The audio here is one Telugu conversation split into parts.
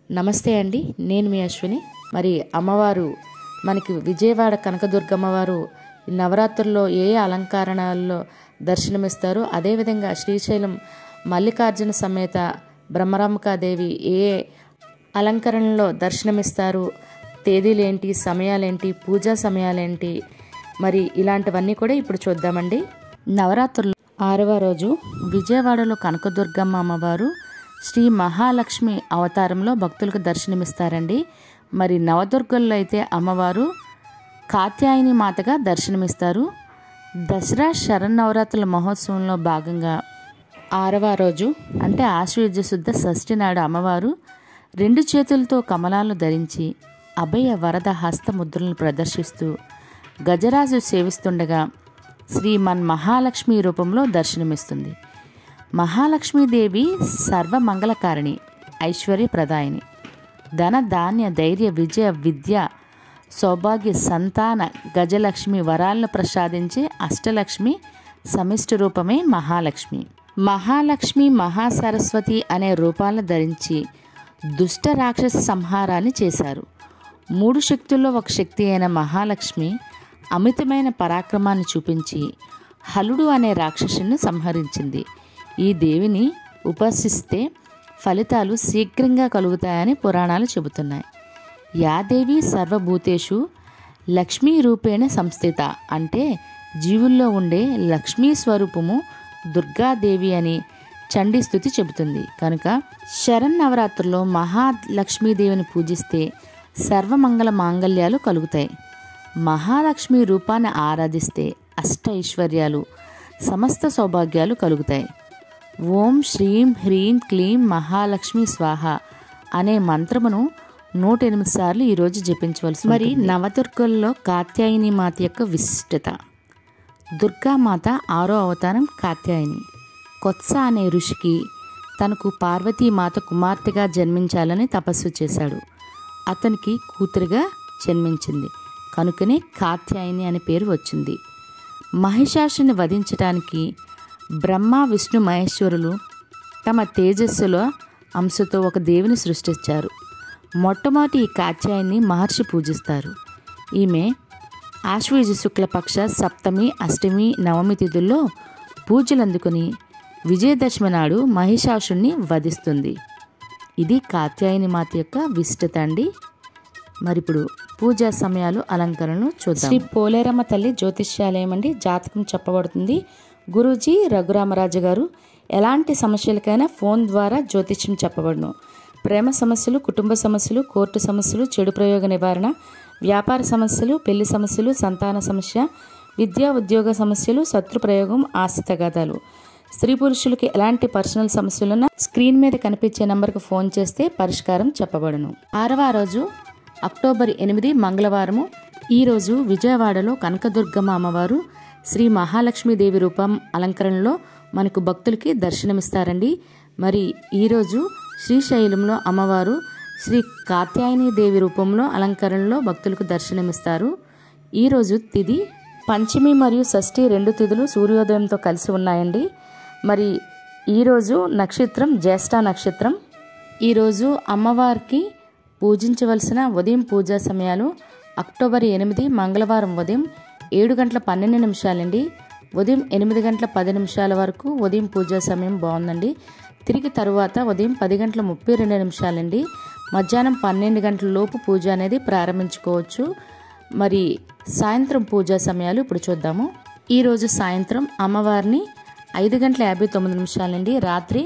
నమస్తే అండి, నేను మీ అశ్విని. మరి అమ్మవారు మనకి విజయవాడ కనకదుర్గమ్మవారు నవరాత్రుల్లో ఏ అలంకరణల్లో దర్శనమిస్తారు, అదేవిధంగా శ్రీశైలం మల్లికార్జున సమేత బ్రహ్మరాంబికాదేవి ఏ అలంకరణలో దర్శనమిస్తారు, తేదీలేంటి, సమయాలేంటి, పూజా సమయాలేంటి, మరి ఇలాంటివన్నీ కూడా ఇప్పుడు చూద్దామండి. నవరాత్రుల్లో 6వ రోజు విజయవాడలో కనకదుర్గమ్మ అమ్మవారు శ్రీ మహాలక్ష్మి అవతారంలో భక్తులకు దర్శనమిస్తారండి. మరి నవదుర్గల్లో అయితే అమ్మవారు కాత్యాయని మాతగా దర్శనమిస్తారు. దసరా శరన్నవరాత్రుల మహోత్సవంలో భాగంగా 6వ రోజు అంటే ఆశ్వయుజ శుద్ధ షష్ఠి నాడు అమ్మవారు 2 చేతులతో కమలాలను ధరించి అభయ వరద హస్త ముద్రలను ప్రదర్శిస్తూ గజరాజు సేవిస్తుండగా శ్రీమన్ మహాలక్ష్మి రూపంలో దర్శనమిస్తుంది. మహాలక్ష్మీదేవి సర్వమంగళకారిణి, ఐశ్వర్యప్రదాయిని, ధన ధాన్య ధైర్య విజయ విద్య సౌభాగ్య సంతాన గజలక్ష్మి వరాలను ప్రసాదించే అష్టలక్ష్మి సమిష్టి రూపమే మహాలక్ష్మి. మహాలక్ష్మి మహాసరస్వతి అనే రూపాలను ధరించి దుష్ట రాక్షస సంహారాన్ని చేశారు. 3 శక్తుల్లో ఒక శక్తి అయిన మహాలక్ష్మి అమితమైన పరాక్రమాన్ని చూపించి హలుడు అనే రాక్షసుని సంహరించింది. ఈ దేవిని ఉపాసిస్తే ఫలితాలు శీఘ్రంగా కలుగుతాయని పురాణాలు చెబుతున్నాయి. యాదేవి సర్వభూతేషు లక్ష్మీ రూపేణ సంస్థిత అంటే జీవుల్లో ఉండే లక్ష్మీ స్వరూపము దుర్గాదేవి అని చండీ స్తుతి చెబుతుంది. కనుక శరన్నవరాత్రుల్లో మహాలక్ష్మీదేవిని పూజిస్తే సర్వమంగళ మాంగళ్యాలు కలుగుతాయి. మహాలక్ష్మి రూపాన్ని ఆరాధిస్తే అష్ట ఐశ్వర్యాలు సమస్త సౌభాగ్యాలు కలుగుతాయి. ఓం శ్రీం హ్రీం క్లీం మహాలక్ష్మి స్వాహ అనే మంత్రమును 108 సార్లు ఈరోజు జపించవలసి. మరి నవదుర్గల్లో కాత్యాయని మాత యొక్క విశిష్టత. దుర్గామాత 6వ అవతారం కాత్యాయని. కొత్స అనే ఋషికి తనకు పార్వతీమాత కుమార్తెగా జన్మించాలని తపస్సు చేశాడు. అతనికి కూతురుగా జన్మించింది కనుకనే కాత్యాయని అనే పేరు వచ్చింది. మహిషాసుని వధించడానికి బ్రహ్మ విష్ణు మహేశ్వరులు తమ తేజస్సులో అంశతో ఒక దేవిని సృష్టించారు. మొట్టమొదటి ఈ కాత్యాయని మహర్షి పూజిస్తారు. ఈమె ఆశ్వయుజ శుక్లపక్ష సప్తమి, అష్టమి, నవమి తిథుల్లో పూజలు అందుకుని విజయదశమి నాడు మహిషాసుని వధిస్తుంది. ఇది కాత్యాయని మాత యొక్క విశిష్టత అండి. మరి ఇప్పుడు పూజా సమయాలు, అలంకరణలు చూద్దాం. శ్రీ పోలేరమ్మ తల్లి జ్యోతిష్యాలయం అండి. జాతకం చెప్పబడుతుంది. గురూజీ రఘురామరాజు గారు. ఎలాంటి సమస్యలకైనా ఫోన్ ద్వారా జ్యోతిష్యం చెప్పబడును. ప్రేమ సమస్యలు, కుటుంబ సమస్యలు, కోర్టు సమస్యలు, చెడు ప్రయోగ నివారణ, వ్యాపార సమస్యలు, పెళ్లి సమస్యలు, సంతాన సమస్య, విద్యా ఉద్యోగ సమస్యలు, శత్రు ప్రయోగం, ఆస్తి తగాదాలు, స్త్రీ పురుషులకి ఎలాంటి పర్సనల్ సమస్యలున్నా స్క్రీన్ మీద కనిపించే నంబర్కు ఫోన్ చేస్తే పరిష్కారం చెప్పబడును. 6వ రోజు అక్టోబర్ 8 మంగళవారము. ఈరోజు విజయవాడలో కనకదుర్గమ్మ అమ్మవారు శ్రీ మహాలక్ష్మీదేవి రూపం అలంకరణలో మనకు భక్తులకి దర్శనమిస్తారండి. మరి ఈరోజు శ్రీశైలంలో అమ్మవారు శ్రీ కాత్యాయని దేవి రూపంలో అలంకరణలో భక్తులకు దర్శనమిస్తారు. ఈరోజు తిథి పంచమి మరియు షష్ఠి 2 తిథులు సూర్యోదయంతో కలిసి ఉన్నాయండి. మరి ఈరోజు నక్షత్రం జ్యేష్ఠ నక్షత్రం. ఈరోజు అమ్మవారికి పూజించవలసిన ఉదయం పూజా సమయాలు అక్టోబర్ 8 మంగళవారం ఉదయం 7:12 అండి. ఉదయం 8:10 వరకు ఉదయం పూజా సమయం బాగుందండి. తిరిగి తరువాత ఉదయం 10:32 అండి. మధ్యాహ్నం 12 గంటల లోపు పూజ అనేది ప్రారంభించుకోవచ్చు. మరి సాయంత్రం పూజా సమయాలు ఇప్పుడు చూద్దాము. ఈరోజు సాయంత్రం అమ్మవారిని 5:59 అండి. రాత్రి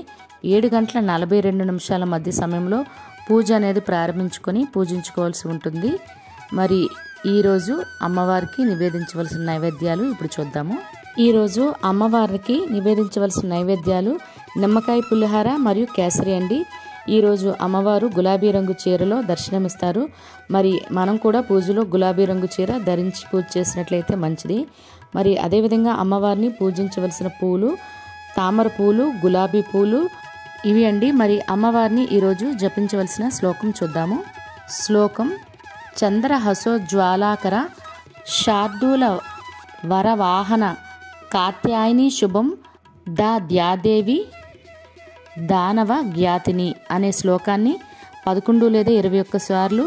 7:42 మధ్య సమయంలో పూజ అనేది ప్రారంభించుకొని పూజించుకోవాల్సి ఉంటుంది. మరి ఈరోజు అమ్మవారికి నివేదించవలసిన నైవేద్యాలు ఇప్పుడు చూద్దాము. ఈరోజు అమ్మవారికి నివేదించవలసిన నైవేద్యాలు నిమ్మకాయ పులిహార మరియు కేసరి అండి. ఈరోజు అమ్మవారు గులాబీ రంగు చీరలో దర్శనమిస్తారు. మరి మనం కూడా పూజలో గులాబీ రంగు చీర ధరించి పూజ చేసినట్లయితే మంచిది. మరి అదేవిధంగా అమ్మవారిని పూజించవలసిన పూలు తామర పూలు, గులాబీ పూలు ఇవి అండి. మరి అమ్మవారిని ఈరోజు జపించవలసిన శ్లోకం చూద్దాము. శ్లోకం చంద్రహసో జ్వాలాకర శార్దూల వరవాహన కాత్యాయని శుభం దా ద్యాదేవి దానవ జ్ఞాతిని అనే శ్లోకాన్ని 11 లేదా 21 సార్లు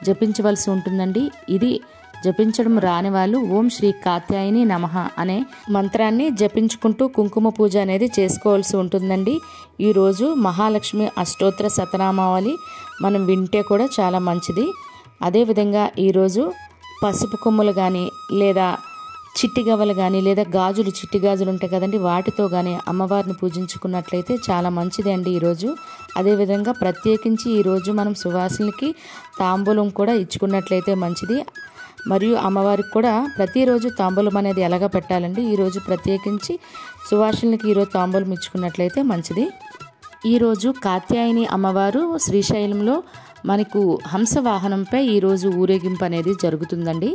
జపించవలసి ఉంటుందండి. ఇది జపించడం రాని వాళ్ళు ఓం శ్రీ కాత్యాయని నమః అనే మంత్రాన్ని జపించుకుంటూ కుంకుమ పూజ అనేది చేసుకోవాల్సి ఉంటుందండి. ఈరోజు మహాలక్ష్మి అష్టోత్తర శతనామావళి మనం వింటే కూడా చాలా మంచిది. అదేవిధంగా ఈరోజు పసుపు కొమ్ములు కానీ లేదా చిట్టి గవ్వలు కానీ లేదా గాజులు, చిట్టి గాజులు ఉంటాయి కదండి, వాటితో కానీ అమ్మవారిని పూజించుకున్నట్లయితే చాలా మంచిది అండి ఈరోజు. అదేవిధంగా ప్రత్యేకించి ఈరోజు మనం సువాసినికి తాంబూలం కూడా ఇచ్చుకున్నట్లయితే మంచిది. మరియు అమ్మవారికి కూడా ప్రతిరోజు తాంబూలం అనేది ఎలాగ పెట్టాలండి, ఈరోజు ప్రత్యేకించి సువాసినికి ఈరోజు తాంబూలం ఇచ్చుకున్నట్లయితే మంచిది. ఈరోజు కాత్యాయని అమ్మవారు శ్రీశైలంలో మనకు హంస వాహనంపై ఈరోజు ఊరేగింపు అనేది జరుగుతుందండి.